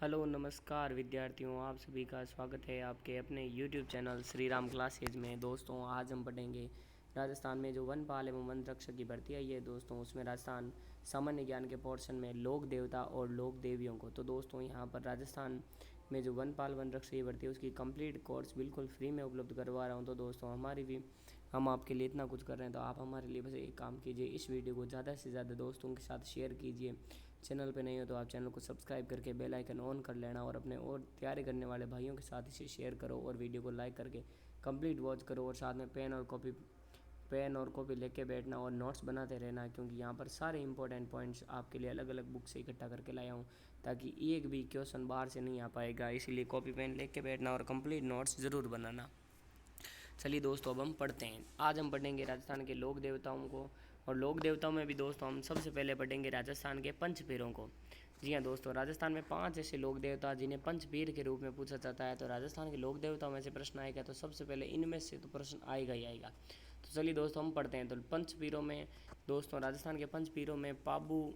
Hello नमस्कार विद्यार्थियों, आप सभी का स्वागत है आपके अपने YouTube channel Shri Ram classes में। दोस्तों आज हम पढ़ेंगे राजस्थान में जो वनपाल एवं वन रक्षक की भर्ती आई है दोस्तों, उसमें राजस्थान सामान्य ज्ञान के पोर्शन में लोक देवता और लोक देवियों को। तो दोस्तों यहाँ पर राजस्थान में जो वनपाल वन रक्षक की भर्ती है उसकी कंप्लीट कोर्स बिल्कुल फ्री में उपलब्ध करवा रहा हूँ। तो दोस्तों हमारी भी हम आपके लिए इतना कुछ कर रहे हैं, तो आप हमारे लिए बस एक काम कीजिए, इस वीडियो को ज़्यादा से ज़्यादा दोस्तों के साथ शेयर कीजिए। चैनल पे नहीं हो तो आप चैनल को सब्सक्राइब करके बेल आइकन ऑन कर लेना और अपने और तैयारी करने वाले भाइयों के साथ इसे शेयर करो और वीडियो को लाइक करके कंप्लीट वॉच करो। और साथ में पेन और कॉपी लेके बैठना और नोट्स बनाते रहना, क्योंकि यहाँ पर सारे इंपॉर्टेंट पॉइंट्स आपके लिए अलग अलग बुक से इकट्ठा करके लाया हूँ, ताकि एक भी क्वेश्चन बाहर से नहीं आ पाएगा। इसीलिए कॉपी पेन लेके बैठना और कंप्लीट नोट्स ज़रूर बनाना। चलिए दोस्तों अब हम पढ़ते हैं। आज हम पढ़ेंगे राजस्थान के लोक देवताओं को, और लोक देवताओं में भी दोस्तों हम सबसे पहले पढ़ेंगे राजस्थान के पंचपीरों को। जी हाँ दोस्तों, राजस्थान में 5 ऐसे लोक देवता जिन्हें पंचपीर के रूप में पूछा जाता है। तो राजस्थान के लोक देवताओं में से प्रश्न आएगा तो सबसे पहले इनमें से तो प्रश्न आएगा ही आएगा। तो चलिए दोस्तों हम पढ़ते हैं। तो पंचपीरों में दोस्तों, राजस्थान के पंचपीरों में पाबू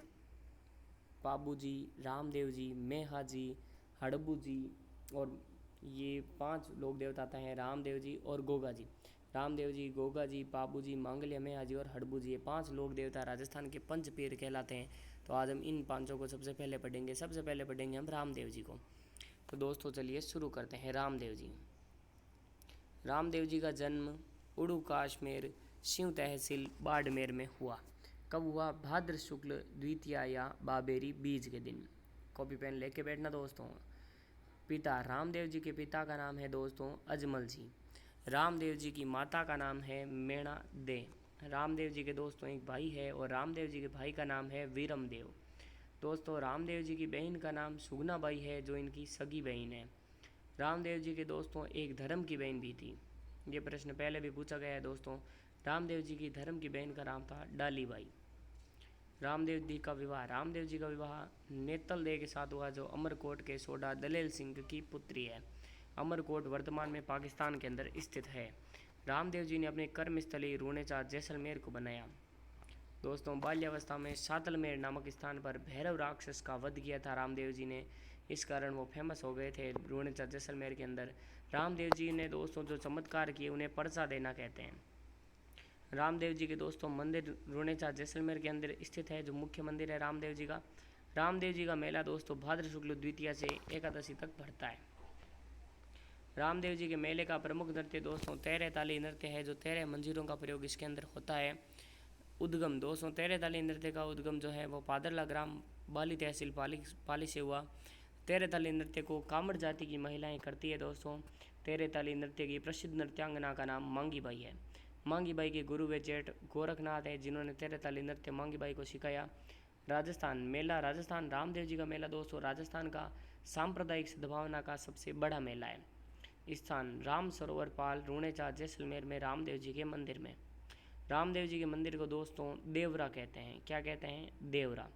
जी, रामदेव जी, मेहा जी, हड़बू जी, और ये 5 लोक देवता आते हैं, रामदेव जी और गोगा जी। रामदेव जी, गोगा जी, पाबू जी, मांगल्य मेहा जी और हड़बू जी, ये 5 लोक देवता राजस्थान के पंचपीर कहलाते हैं। तो आज हम इन पांचों को सबसे पहले पढ़ेंगे। सबसे पहले पढ़ेंगे हम रामदेव जी को। तो दोस्तों चलिए शुरू करते हैं। रामदेव जी। रामदेव जी का जन्म उड़ू काश्मीर सिंह तहसील बाड़मेर में हुआ। कब हुआ? भाद्र शुक्ल द्वितीया या बाबेरी बीज के दिन। कॉपी पेन लेके बैठना दोस्तों। पिता, रामदेव जी के पिता का नाम है दोस्तों अजमल जी। रामदेव जी की माता का नाम है मेणा दे। रामदेव जी के दोस्तों एक भाई है और रामदेव जी के भाई का नाम है वीरम देव। दोस्तों रामदेव जी की बहन का नाम सुगना बाई है, जो इनकी सगी बहन है। रामदेव जी के दोस्तों एक धर्म की बहन भी थी। ये प्रश्न पहले भी पूछा गया है दोस्तों। रामदेव जी की धर्म की बहन का नाम था डाली बाई। रामदेव जी का विवाह नेतल दे के साथ हुआ, जो अमरकोट के सोडा दलेल सिंह की पुत्री है। अमरकोट वर्तमान में पाकिस्तान के अंदर स्थित है। रामदेव जी ने अपने कर्मस्थली रूणेचार जैसलमेर को बनाया। दोस्तों बाल्यावस्था में सातलमेर नामक स्थान पर भैरव राक्षस का वध किया था रामदेव जी ने, इस कारण वो फेमस हो गए थे रूणेचार जैसलमेर के अंदर। रामदेव जी ने दोस्तों जो चमत्कार किए उन्हें परसा देना कहते हैं। रामदेव जी के दोस्तों मंदिर रूणेचार जैसलमेर के अंदर स्थित है, जो मुख्य मंदिर है रामदेव जी का। रामदेव जी का मेला दोस्तों भाद्र शुक्ल द्वितीया से एकादशी तक बढ़ता है। रामदेव जी के मेले का प्रमुख नृत्य दोस्तों 13 ताली नृत्य है, जो 13 मंजीरों का प्रयोग इसके अंदर होता है। उद्गम दोस्तों 13 ताली नृत्य का उद्गम जो है वो पादरला ग्राम बाली तहसील पाली से हुआ। 13 ताली नृत्य को कामड़ जाति की महिलाएं करती है दोस्तों। 13 ताली नृत्य की प्रसिद्ध नृत्यांगना का नाम मांगी बाई है। मांगी बाई के गुरु व जेठ गोरखनाथ है, जिन्होंने 13 ताली नृत्य मांगी बाई को सिखाया। राजस्थान रामदेव जी का मेला दोस्तों राजस्थान का सांप्रदायिक सद्भावना का सबसे बड़ा मेला है। स्थान राम सरोवर पाल रूणेचार जैसलमेर में रामदेव जी के मंदिर में। रामदेव जी के मंदिर को दोस्तों देवरा कहते हैं। क्या कहते हैं? देवरा।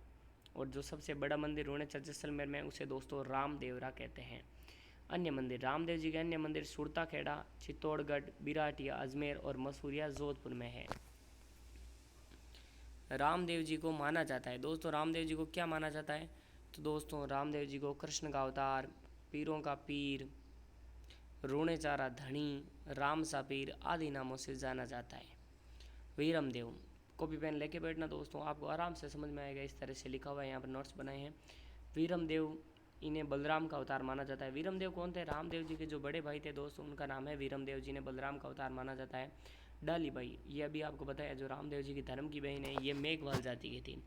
और जो सबसे बड़ा मंदिर रूणेचार जैसलमेर में उसे दोस्तों राम देवरा कहते हैं। अन्य मंदिर रामदेव जी के अन्य मंदिर सुरता खेड़ा, चित्तौड़गढ़, बिराटिया, अजमेर और मसूरिया जोधपुर में है। रामदेव जी को माना जाता है दोस्तों, रामदेव जी को क्या माना जाता है? तो दोस्तों रामदेव जी को कृष्ण का अवतार, पीरों का पीर, रूणेचारा धनी, रामसा पीर आदि नामों से जाना जाता है। वीरम देव। कॉपी पेन लेके बैठना दोस्तों, आपको आराम से समझ में आएगा, इस तरह से लिखा हुआ है, यहाँ पर नोट्स बनाए हैं। वीरम देव, इन्हें बलराम का अवतार माना जाता है। वीरम देव कौन थे? रामदेव जी के जो बड़े भाई थे दोस्तों, उनका नाम है वीरम देव, जिन्हें बलराम का अवतार माना जाता है। डाली बाई, ये अभी आपको बताया, जो रामदेव जी की धर्म की बहन है, ये मेघवाल जाति की थी।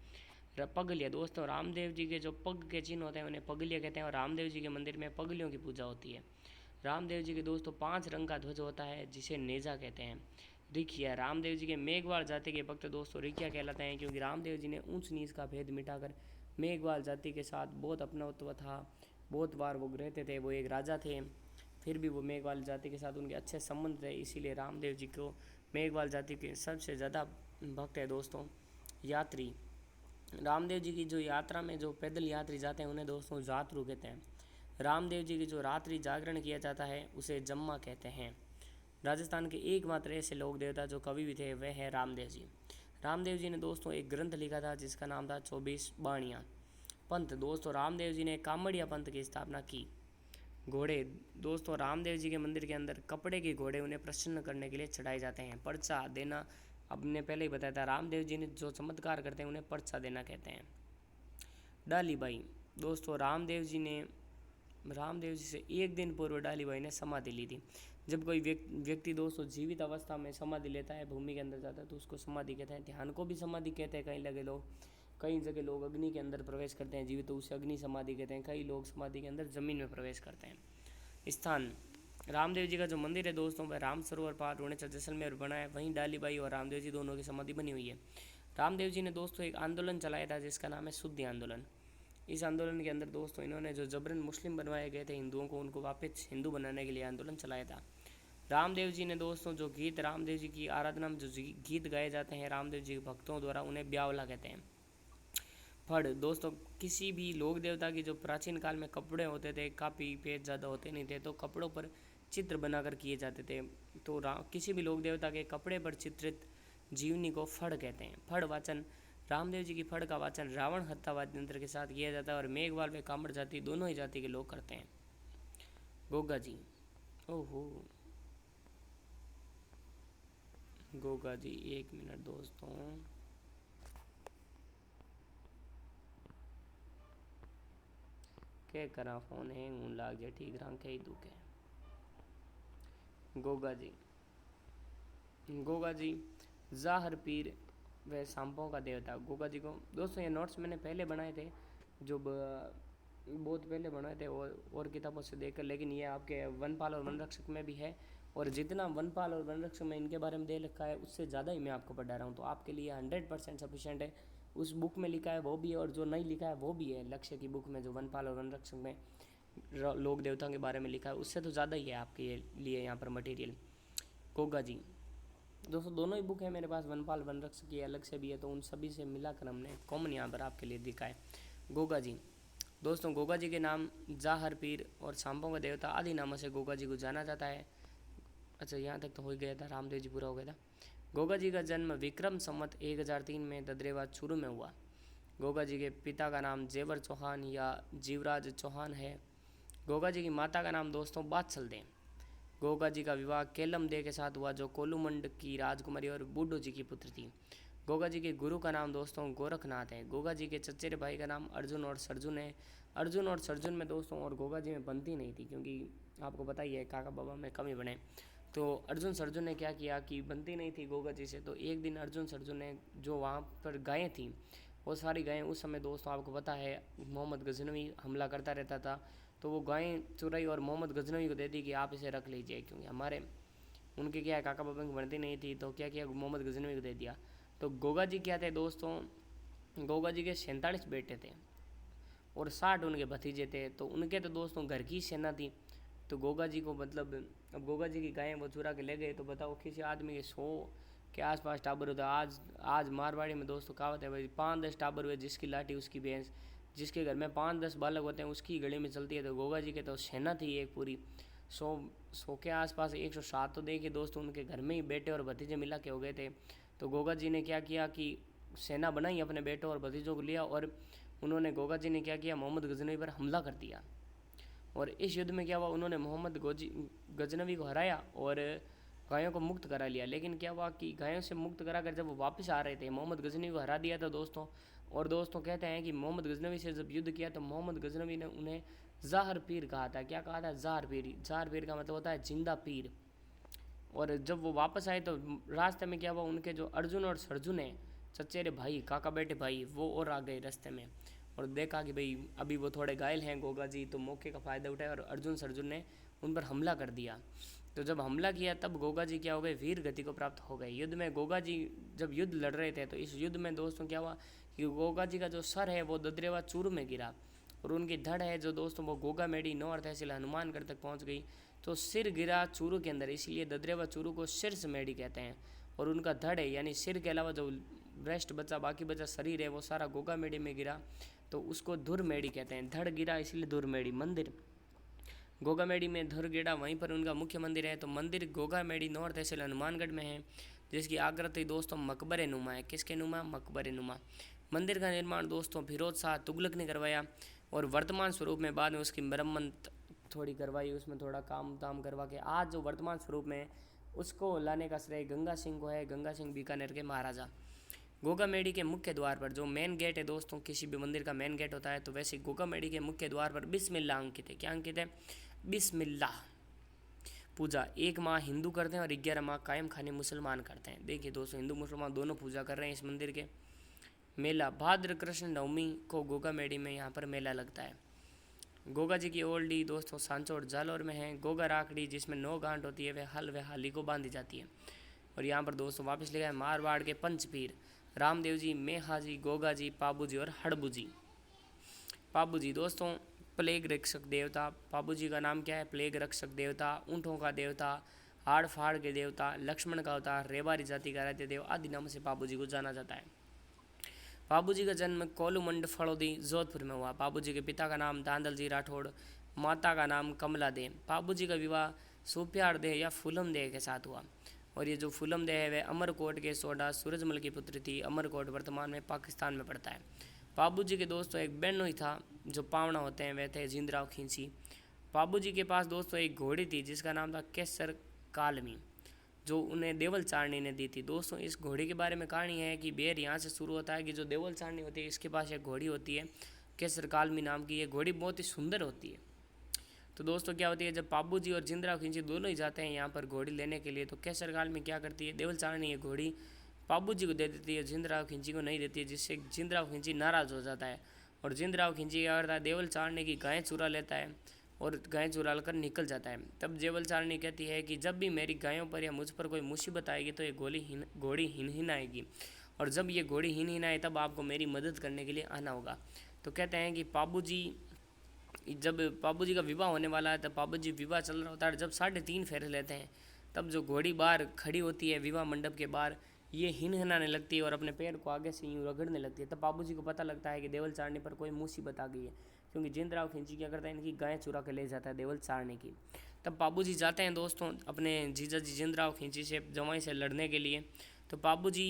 पगलिया दोस्तों, रामदेव जी के जो पग के चिन्ह होते हैं उन्हें पगलिया कहते हैं, और रामदेव जी के मंदिर में पगलियों की पूजा होती है। रामदेव जी के दोस्तों 5 रंग का ध्वज होता है, जिसे नेजा कहते हैं। रिखिया, रामदेव जी के मेघवाल जाति के भक्त दोस्तों रिखिया कहलाते हैं, क्योंकि रामदेव जी ने ऊंच नीच का भेद मिटाकर मेघवाल जाति के साथ बहुत अपनत्व था, बहुत बार वो रहते थे, वो एक राजा थे, फिर भी वो मेघवाल जाति के साथ उनके अच्छे संबंध थे, इसीलिए रामदेव जी को मेघवाल जाति के सबसे ज़्यादा भक्त है दोस्तों। यात्री, रामदेव जी की जो यात्रा में जो पैदल यात्री जाते हैं उन्हें दोस्तों यात्रु कहते हैं। रामदेव जी की जो रात्रि जागरण किया जाता है उसे जम्मा कहते हैं। राजस्थान के एकमात्र ऐसे लोक देवता जो कवि भी थे वह है रामदेव जी। रामदेव जी ने दोस्तों एक ग्रंथ लिखा था जिसका नाम था 24 बाणियाँ। पंथ, दोस्तों रामदेव जी ने कामड़िया पंथ की स्थापना की। घोड़े, दोस्तों रामदेव जी के मंदिर के अंदर कपड़े के घोड़े उन्हें प्रसन्न करने के लिए चढ़ाए जाते हैं। पर्चा देना, अब ने पहले ही बताया था, रामदेव जी ने जो चमत्कार करते हैं उन्हें पर्चा देना कहते हैं। डालीबाई, दोस्तों रामदेव जी से एक दिन पूर्व डालीबाई ने समाधि ली थी। जब कोई व्यक्ति दोस्तों जीवित अवस्था में समाधि लेता है, भूमि के अंदर जाता है, तो उसको समाधि कहते हैं। ध्यान को भी समाधि कहते हैं। कई जगह लोग अग्नि के अंदर प्रवेश करते हैं जीवित, तो उसे अग्नि समाधि कहते हैं। कई लोग समाधि के अंदर जमीन में प्रवेश करते हैं। स्थान, रामदेव जी का जो मंदिर है दोस्तों वह राम सरोवर पहाड़ अरुणाचल जैसलमेर बना है। वहीं डालीबाई और रामदेव जी दोनों की समाधि बनी हुई है। रामदेव जी ने दोस्तों एक आंदोलन चलाया था जिसका नाम है शुद्धि आंदोलन। इस आंदोलन के अंदर दोस्तों इन्होंने जो जबरन मुस्लिम बनवाए गए थे हिंदुओं को, उनको वापस हिंदू बनाने के लिए आंदोलन चलाया था। रामदेव जी ने दोस्तों जो गीत, रामदेव जी की आराधना में जो गीत गाए जाते हैं रामदेव जी के भक्तों द्वारा, उन्हें ब्यावला कहते हैं। फड़, दोस्तों किसी भी लोक देवता की जो प्राचीन काल में कपड़े होते थे, काफ़ी पेज ज़्यादा होते नहीं थे, तो कपड़ों पर चित्र बनाकर किए जाते थे। तो किसी भी लोक देवता के कपड़े पर चित्रित जीवनी को फड़ कहते हैं। फड़ वाचन, रामदेव जी की फड़ का वाचन रावण हत्या वाद्य यंत्र के साथ किया जाता है और मेघवाल व कामड़ जाति दोनों ही जाति के लोग करते हैं। गोगा जी, ओहो गोगा जी, एक मिनट दोस्तों, क्या करा, फोन हैंग होने लग जाए, ठीक रहा कहीं दुखे। गोगा जी जाहर पीर व सांपों का देवता। गोगा जी को दोस्तों ये नोट्स मैंने पहले बनाए थे, जो बहुत पहले बनाए थे और किताबों से देखकर, लेकिन ये आपके वनपाल और वनरक्षक में भी है, और जितना वनपाल और वनरक्षक में इनके बारे में दे रखा है उससे ज़्यादा ही मैं आपको पढ़ा रहा हूँ, तो आपके लिए 100% सफिशेंट है। उस बुक में लिखा है वो भी है और जो नहीं लिखा है वो भी है। लक्ष्य की बुक में जो वनपाल और वनरक्षक में लोक देवताओं के बारे में लिखा है उससे तो ज़्यादा ही है आपके लिए यहाँ पर मटेरियल। गोगा जी दोस्तों दोनों ही बुक है मेरे पास, वनपाल वनरक्षक की अलग से भी है, तो उन सभी से मिलाकर हमने कॉमन यहाँ पर आपके लिए दिखा है। गोगा जी दोस्तों, गोगा जी के नाम जाहर पीर और सांपों का देवता आदि नामों से गोगा जी को जाना जाता है। अच्छा यहाँ तक तो हो गया था, रामदेव जी पूरा हो गया था। गोगा जी का जन्म विक्रम संवत 1003 में ददरेवा चूरू में हुआ। गोगा जी के पिता का नाम जेवर चौहान या जीवराज चौहान है। गोगा जी की माता का नाम दोस्तों बादशल दे। गोगा जी का विवाह केलम दे के साथ हुआ, जो कोलूमंड की राजकुमारी और बूडो जी की पुत्र थी। गोगा जी के गुरु का नाम दोस्तों गोरखनाथ है। गोगा जी के चचेरे भाई का नाम अर्जुन और सरजुन है। अर्जुन और सरजुन में दोस्तों और गोगा जी में बनती नहीं थी, क्योंकि आपको पता ही है काका बाबा में कमी बने, तो अर्जुन सरजुन ने क्या किया कि बनती नहीं थी गोगा जी से, तो एक दिन अर्जुन सरजुन ने जो वहाँ पर गायें थी वो सारी गायें, उस समय दोस्तों आपको पता है मोहम्मद गजनवी हमला करता रहता था, तो वो गायें चुराई और मोहम्मद गजनवी को दे दी कि आप इसे रख लीजिए, क्योंकि हमारे उनके क्या काका बाबा की बनती नहीं थी, तो क्या किया मोहम्मद गजनवी को दे दिया। तो गोगा जी क्या थे दोस्तों, गोगा जी के 47 बेटे थे और 60 उनके भतीजे थे, तो उनके तो दोस्तों घर की सेना थी। तो गोगा जी को मतलब अब गोगा जी की गायें वो चुरा के ले गए, तो बताओ किसी आदमी के 100 के आसपास टाबर होता है। आज मारवाड़ी में दोस्तों कहावत है भाई, 5-10 टाबर हुए जिसकी लाठी उसकी भैंस, जिसके घर में 5-10 बालक होते हैं उसकी गली में चलती है। तो गोगा जी के तो सेना थी एक पूरी 100 के आसपास, 107 तो देखिए दोस्तों उनके घर में ही बेटे और भतीजे मिला के हो गए थे। तो गोगा जी ने क्या किया कि सेना बनाई, अपने बेटों और भतीजों को लिया, और उन्होंने गोगा जी ने क्या किया मोहम्मद गजनवी पर हमला कर दिया। और इस युद्ध में क्या हुआ, उन्होंने मोहम्मद गजनवी को हराया और गायों को मुक्त करा लिया। लेकिन क्या हुआ कि गायों से मुक्त करा कर जब वो वापस आ रहे थे, मोहम्मद गजनवी को हरा दिया था दोस्तों। और दोस्तों कहते हैं कि मोहम्मद गजनवी से जब युद्ध किया तो मोहम्मद गजनवी ने उन्हें ज़ाहर पीर कहा था। क्या कहा था? ज़ाहर पीर। ज़ाहर पीर का मतलब होता है जिंदा पीर। और जब वो वापस आए तो रास्ते में क्या हुआ, उनके जो अर्जुन और सरजुन है चचेरे भाई, काका बेटे भाई, वो और आ गए रास्ते में, और देखा कि भाई अभी वो थोड़े घायल हैं गोगा जी, तो मौके का फ़ायदा उठाया और अर्जुन सरजुन ने उन पर हमला कर दिया। तो जब हमला किया तब गोगा जी क्या हो गए, वीर गति को प्राप्त हो गए। युद्ध में गोगा जी जब युद्ध लड़ रहे थे, तो इस युद्ध में दोस्तों क्या हुआ कि गोगा जी का जो सर है वो ददरेवा चूरू में गिरा, और उनकी धड़ है जो दोस्तों वो गोगा मेडी नौर तहसील हनुमानगढ़ तक पहुंच गई। तो सिर गिरा चूरू के अंदर, इसलिए ददरेवा चूरू को शीर्ष मेडी कहते हैं। और उनका धड़ है यानी सिर के अलावा जो ब्रेस्ट बचा, बाकी बचा शरीर है, वो सारा गोगा मेडी में गिरा, तो उसको धुर मेडी कहते हैं। धड़ गिरा इसलिए धुर मेडी। मंदिर गोगा मेडी में धुर गिरा, वहीं पर उनका मुख्य मंदिर है। तो मंदिर गोगा मेडी नौर तहसील हनुमानगढ़ में है, जिसकी आकृति दोस्तों मकबरे नुमा है। किसके नुमा? मकबरे नुमा। मंदिर का निर्माण दोस्तों फिरोज शाह तुगलक ने करवाया और वर्तमान स्वरूप में बाद में उसकी मरम्मत थोड़ी करवाई, उसमें थोड़ा काम दाम करवा के आज जो वर्तमान स्वरूप में उसको लाने का श्रेय गंगा सिंह को है, गंगा सिंह बीकानेर के महाराजा। गोगा मेडी के मुख्य द्वार पर जो मेन गेट है दोस्तों, किसी भी मंदिर का मेन गेट होता है, तो वैसे गोगा मेडी के मुख्य द्वार पर बिस्मिल्लाह अंकित है। क्या अंकित है? बिस्मिल्लाह। पूजा 1 माह हिंदू करते हैं और 11 माह कायम खानी मुसलमान करते हैं। देखिए दोस्तों, हिंदू मुसलमान दोनों पूजा कर रहे हैं इस मंदिर के। मेला भाद्र कृष्ण नवमी को गोगा मेडी में यहाँ पर मेला लगता है। गोगा जी की ओल्डी दोस्तों सांचौर जालौर में है। गोगा राखड़ी जिसमें 9 गांठ होती है वह हल व हाली को बांधी जाती है। और यहाँ पर दोस्तों वापस लिखा है मारवाड़ के पंचपीर रामदेव जी, मेहा जी, गोगा जी, पाबू जी और हड़बू जी। पाबू जी दोस्तों प्लेग रक्षक देवता। पाबू जी का नाम क्या है? प्लेग रक्षक देवता, ऊँटों का देवता, हाड़ फाड़ के देवता, लक्ष्मण का अवतार, रेवारी जाति का रहते देव आदि नामों से पाबू जी को जाना जाता है। पाबू जी का जन्म कोलूमंड फड़ोदी जोधपुर में हुआ। पाबू जी के पिता का नाम दांदल जी राठौड़, माता का नाम कमला दे। पाबू जी का विवाह सुप्यार देह या फूलम देह के साथ हुआ। और ये जो फूलम देह है वह अमरकोट के सोडा सूरजमल की पुत्री थी। अमरकोट वर्तमान में पाकिस्तान में पड़ता है। पाबू जी के दोस्तों एक बेनोई था जो पावना होते हैं, वह थे जिंदराव खिंची। पाबू जी के पास दोस्तों एक घोड़ी थी जिसका नाम था केसर कालमी, जो उन्हें देवल चारणी ने दी थी। दोस्तों इस घोड़ी के बारे में कहानी है कि बेर यहाँ से शुरू होता है कि जो देवल चारणी होती है इसके पास एक घोड़ी होती है केसर कालमी नाम की। ये घोड़ी बहुत ही सुंदर होती है। तो दोस्तों क्या होती है, जब पाबू जी और जिंदराव खिंची दोनों ही जाते हैं यहाँ पर घोड़ी लेने के लिए, तो केसर कालमी क्या करती है, देवल चारणी ये घोड़ी पाबू जी को दे देती है, जिंदराव खिंची को नहीं देती है, जिससे जिंदराव खिंची नाराज़ हो जाता है। और जिंदराव खिंची क्या करता है, देवल चारणी की गायें चुरा लेता है और गायें चुरा कर निकल जाता है। तब देवल चारणी कहती है कि जब भी मेरी गायों पर या मुझ पर कोई मुसीबत आएगी तो ये घोड़ी हिन हिन आएगी, और जब ये घोड़ी हिन हिन आए तब आपको मेरी मदद करने के लिए आना होगा। तो कहते हैं कि जब पाबू जी का विवाह होने वाला है, तब पाबू जी विवाह चल रहा होता है, जब 3.5 फेरे लेते हैं तब जो घोड़ी बाहर खड़ी होती है विवाह मंडप के बाहर, ये हिन हिनाने लगती है और अपने पैर को आगे से यूँ रगड़ने लगती है। तब पाबू जी को पता लगता है कि देवल चारणी पर कोई मुसीबत आ गई है, क्योंकि जिंदराव खिंची क्या करता है, इनकी गायें चुरा के ले जाता है देवल चारणी की। तब पाबू जी जाते हैं दोस्तों अपने जीजा जी जिंदराव खिंची से जमाई से लड़ने के लिए। तो पाबू जी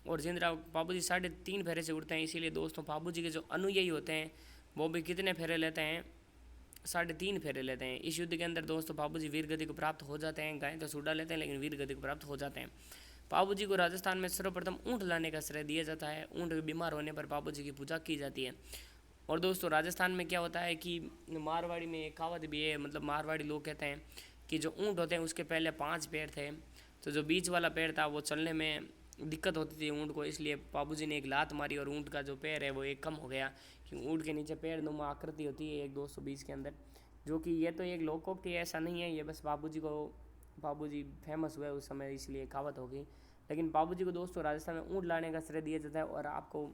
3.5 फेरे से उठते हैं। इसीलिए दोस्तों पाबू जी के जो अनुयायी होते हैं वो भी कितने फेरे लेते हैं, 3.5 फेरे लेते हैं। इस युद्ध के अंदर दोस्तों पाबू जी वीर गति को प्राप्त हो जाते हैं। गायें तो छुड़ा लेते हैं लेकिन वीर गति को प्राप्त हो जाते हैं। पाबू जी को राजस्थान में सर्वप्रथम ऊँट लाने का श्रेय दिया जाता है। ऊँट बीमार होने पर पाबू जी की पूजा की जाती है। और दोस्तों राजस्थान में क्या होता है कि मारवाड़ी में एक कहावत भी है, मतलब मारवाड़ी लोग कहते हैं कि जो ऊँट होते हैं उसके पहले 5 पैर थे, तो जो बीच वाला पैर था वो चलने में दिक्कत होती थी ऊँट को, इसलिए पाबू जी ने एक लात मारी और ऊँट का जो पैर है वो एक कम हो गया, क्योंकि ऊँट के नीचे पैर नुमा आकृति होती है एक 220 के अंदर, जो कि ये तो एक लोकोक्ति है, ऐसा नहीं है, ये बस पाबू जी फेमस हुए उस समय इसलिए कहावत होगी। लेकिन पाबू जी को दोस्तों राजस्थान में ऊँट लाने का श्रेय दिया जाता है। और आपको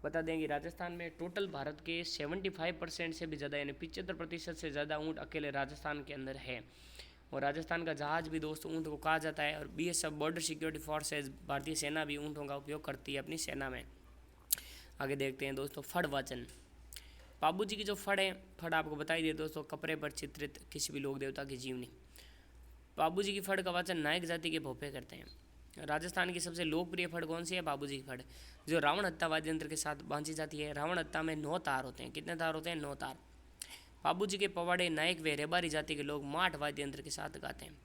बता दें कि राजस्थान में टोटल भारत के 75% से भी ज़्यादा यानी 75% से ज़्यादा ऊँट अकेले राजस्थान के अंदर है। और राजस्थान का जहाज़ भी दोस्तों ऊँट को कहा जाता है। और BSF बॉर्डर सिक्योरिटी फोर्सेज भारतीय सेना भी ऊँटों का उपयोग करती है अपनी सेना में। आगे देखते हैं दोस्तों फड़ वाचन। पाबू जी की जो फड़ है, फड़ आपको बताई दे दोस्तों, कपड़े पर चित्रित किसी भी लोक देवता की जीवनी। पाबू जी की फड़ का वाचन नायक जाति के भोपे करते हैं। राजस्थान की सबसे लोकप्रिय फड़ कौन सी है? पाबू जी की फड़, जो रावण हत्ता वाद्य यंत्र के साथ बांधी जाती है। रावण हत्ता में 9 तार होते हैं। कितने तार होते हैं? 9 तार। पाबू जी के पवाड़े नायक व रेबारी जाति के लोग माठ वाद्य यंत्र के साथ गाते हैं,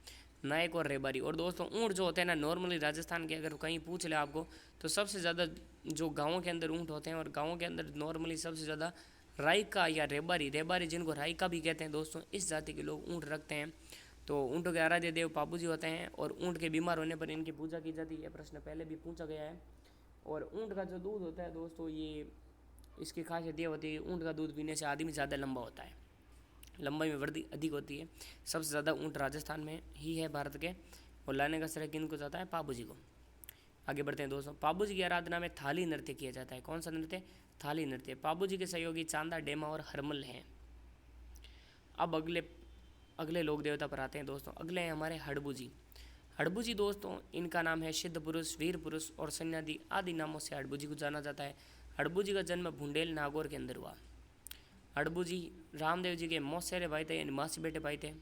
नायक और रेबारी। और दोस्तों ऊँट जो होते हैं ना, नॉर्मली राजस्थान के अगर कहीं पूछ ले आपको तो सबसे ज़्यादा जो गाँवों के अंदर ऊँट होते हैं, और गाँवों के अंदर नॉर्मली सबसे ज़्यादा रायका या रेबारी जिनको रायका भी कहते हैं दोस्तों, इस जाति के लोग ऊँट रखते हैं। तो ऊँटों के आराध्य देव पाबू जी होते हैं। और ऊँट के बीमार होने पर इनकी पूजा की जाती है। प्रश्न पहले भी पूछा गया है। और ऊँट का जो दूध होता है दोस्तों, ये इसकी खासियत ये होती है कि ऊँट का दूध पीने से आदमी ज़्यादा लंबा होता है, लंबाई में वृद्धि अधिक होती है। सबसे ज़्यादा ऊँट राजस्थान में ही है भारत के। और लाने का श्रेय किनको जाता है? पाबू जी को। आगे बढ़ते हैं दोस्तों। पाबू जी की आराधना में थाली नृत्य किया जाता है। कौन सा नृत्य? थाली नृत्य। पाबू जी के सहयोगी चांदा, डेमा और हरमल हैं। अब अगले लोक देवता पर आते हैं दोस्तों। अगले हैं हमारे हड़बू जी। हड़बू जी दोस्तों, इनका नाम है सिद्ध पुरुष, वीर पुरुष और सन्यादी आदि नामों से हड़बू जी को जाना जाता है। हड़बू जी का जन्म भुंडेल नागौर के अंदर हुआ। हड़बू जी रामदेव जी के मौसेरे भाई थे, यानी मासी बेटे भाई थे।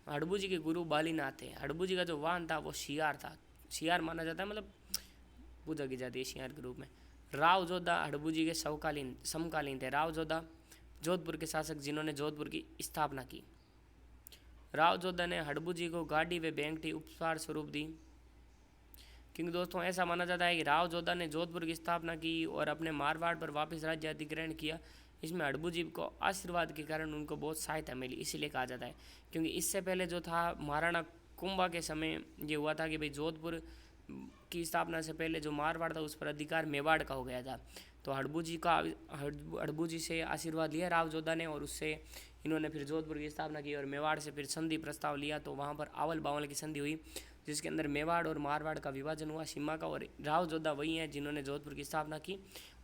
हड़बू जी के गुरु बालीनाथ थे। हड़बू जी का जो वाहन था वो शियार था। शियार माना जाता है, मतलब पूजा की जाती है शियार के रूप में। राव जोधा हड़बू जी के समकालीन थे। राव जोधा जोधपुर के शासक जिन्होंने जोधपुर की स्थापना की। राव जोधा ने हड़बू जी को गाड़ी व बैंगटी उपहार स्वरूप दी, क्योंकि दोस्तों ऐसा माना जाता है कि राव जोधा ने जोधपुर की स्थापना की और अपने मारवाड़ पर वापस राज्य अधिग्रहण किया। इसमें हड़बू जी को आशीर्वाद के कारण उनको बहुत सहायता मिली, इसीलिए कहा जाता है। क्योंकि इससे पहले जो था महाराणा कुंभा के समय ये हुआ था कि भाई जोधपुर की स्थापना से पहले जो मारवाड़ था उस पर अधिकार मेवाड़ का हो गया था। तो हड़बू जी से आशीर्वाद लिया राव जोधा ने और उससे इन्होंने फिर जोधपुर की स्थापना की और मेवाड़ से फिर संधि प्रस्ताव लिया। तो वहाँ पर आवल बावल की संधि हुई, जिसके अंदर मेवाड़ और मारवाड़ का विभाजन हुआ सीमा का। और राव जोधा वही हैं जिन्होंने जोधपुर की स्थापना की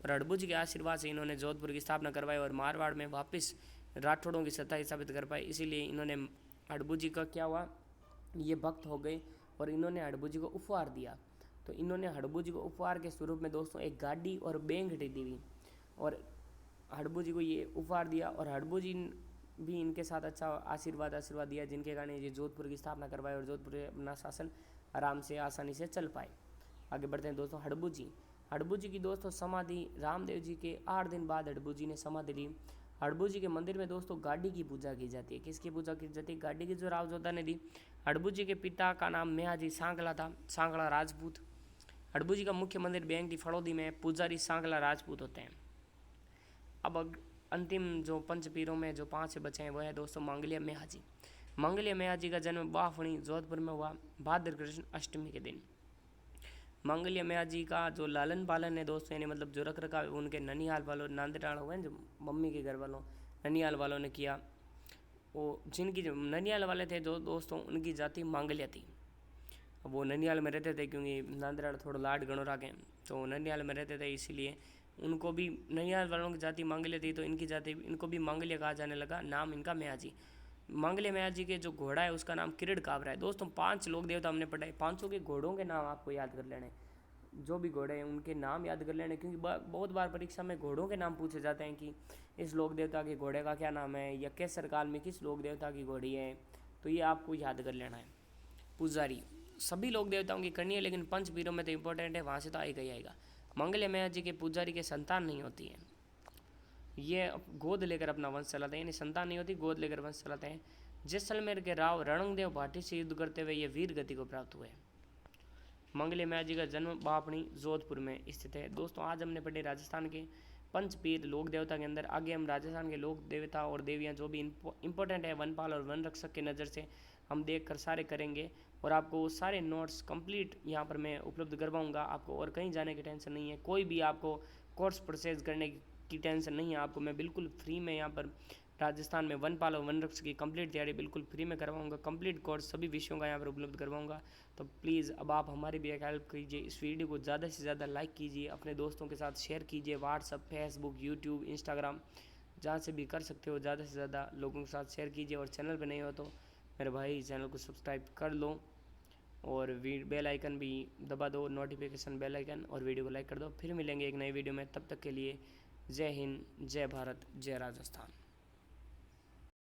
और हड़बू जी के आशीर्वाद से इन्होंने जोधपुर की स्थापना करवाई और मारवाड़ में वापस राठौड़ों की सत्ता स्थापित कर पाई। इसीलिए इन्होंने हड़बू जी का क्या हुआ, ये भक्त हो गए और इन्होंने हड़बू जी को उपहार दिया। तो इन्होंने हड़बू जी को उपहार के स्वरूप में दोस्तों एक गाड़ी और बैंगटी दी हुई और हड़बू जी को ये उपहार दिया। और हड़बू जी भी इनके साथ अच्छा आशीर्वाद दिया, जिनके कारण ये जोधपुर की स्थापना करवाई और जोधपुर अपना शासन आराम से आसानी से चल पाए। आगे बढ़ते हैं दोस्तों। हड़बू जी की दोस्तों समाधि रामदेव जी के 8 दिन बाद हड़बू जी ने समाधि ली। हड़बू जी के मंदिर में दोस्तों गाड़ी की पूजा की जाती है। किसकी पूजा की जाती है? गाड़ी की, जो राव जोधा ने दी। हड़बू जी के पिता का नाम मेहाजी सांगला था, सांगला राजपूत। हड़बू जी का मुख्य मंदिर बेंगटी फड़ौदी में, पुजारी सांगला राजपूत होते हैं। अब अंतिम जो पंचपीरों में जो 5 बचे हैं वो है दोस्तों मांगलिया मेहाजी। मांगलिया मेहाजी का जन्म बाफणी जोधपुर में हुआ भाद्र कृष्ण अष्टमी के दिन। मांगलिया मेहाजी का जो लालन पालन है दोस्तों, यानी मतलब जो रख रखा उनके ननिहाल वालों, नांदेड़ हुए जो मम्मी के घर वालों, ननिहाल वालों ने किया। वो जिनकी जो ननिहाल वाले थे जो दोस्तों, उनकी जाति मांगलिया थी। अब वो ननिहाल में रहते थे क्योंकि नांदेड़ थोड़ा लाड गणोरा के, तो ननिहाल में रहते थे, इसीलिए उनको भी ननिहाल वालों की जाति मांगलिया थी, तो इनकी जाति इनको भी मांगलिया कहा जाने लगा। नाम इनका मेहाजी। मांगलिया मेहाजी के जो घोड़ा है उसका नाम किरड़ काबरा है। दोस्तों 5 लोक देवता हमने पढ़ाए, 500 के घोड़ों के नाम आपको याद कर लेने, जो भी घोड़े हैं उनके नाम याद कर लेने, क्योंकि बहुत बार परीक्षा में घोड़ों के नाम पूछे जाते हैं कि इस लोक देवता के घोड़े का क्या नाम है या केसर काल में किस लोक देवता की घोड़ी है, तो ये आपको याद कर लेना है। पुजारी सभी लोक देवताओं की करनी है, लेकिन पंचवीरों में तो इंपॉर्टेंट है, वहाँ से तो आएगा ही आएगा। मांगलिया मेहाजी के पुजारी के संतान नहीं होती है, ये गोद लेकर अपना वंश चलाते हैं, यानी संतान नहीं होती, गोद लेकर वंश चलाते हैं। जैसलमेर के राव रणंगदेव भाटी से युद्ध करते हुए ये वीर गति को प्राप्त हुए। मांगलिया मेहाजी का जन्म बाफणी जोधपुर में स्थित है। दोस्तों आज हमने पढ़े राजस्थान के पंचपीर लोक देवता के अंदर। आगे हम राजस्थान के लोक देवता और देवियाँ जो भी इंपॉर्टेंट है वनपाल और वन रक्षक के नज़र से हम देख कर सारे करेंगे, और आपको सारे नोट्स कंप्लीट यहाँ पर मैं उपलब्ध करवाऊँगा आपको, और कहीं जाने की टेंशन नहीं है, कोई भी आपको कोर्स प्रोसेस करने की टेंशन नहीं है आपको। मैं बिल्कुल फ्री में यहाँ पर राजस्थान में वनपाल और वन रक्षक की कंप्लीट तैयारी बिल्कुल फ्री में करवाऊंगा, कंप्लीट कोर्स सभी विषयों का यहाँ पर उपलब्ध करवाऊंगा। तो प्लीज़ अब आप हमारी भी एक हेल्प कीजिए, इस वीडियो को ज़्यादा से ज़्यादा लाइक कीजिए, अपने दोस्तों के साथ शेयर कीजिए, व्हाट्सअप, फेसबुक, यूट्यूब, इंस्टाग्राम, जहाँ से भी कर सकते हो ज़्यादा से ज़्यादा लोगों के साथ शेयर कीजिए। और चैनल पर नहीं हो तो मेरे भाई चैनल को सब्सक्राइब कर लो और बेल आइकन भी दबा दो, नोटिफिकेशन बेल आइकन, और वीडियो को लाइक कर दो। फिर मिलेंगे एक नई वीडियो में, तब तक के लिए जय हिंद, जय भारत, जय राजस्थान।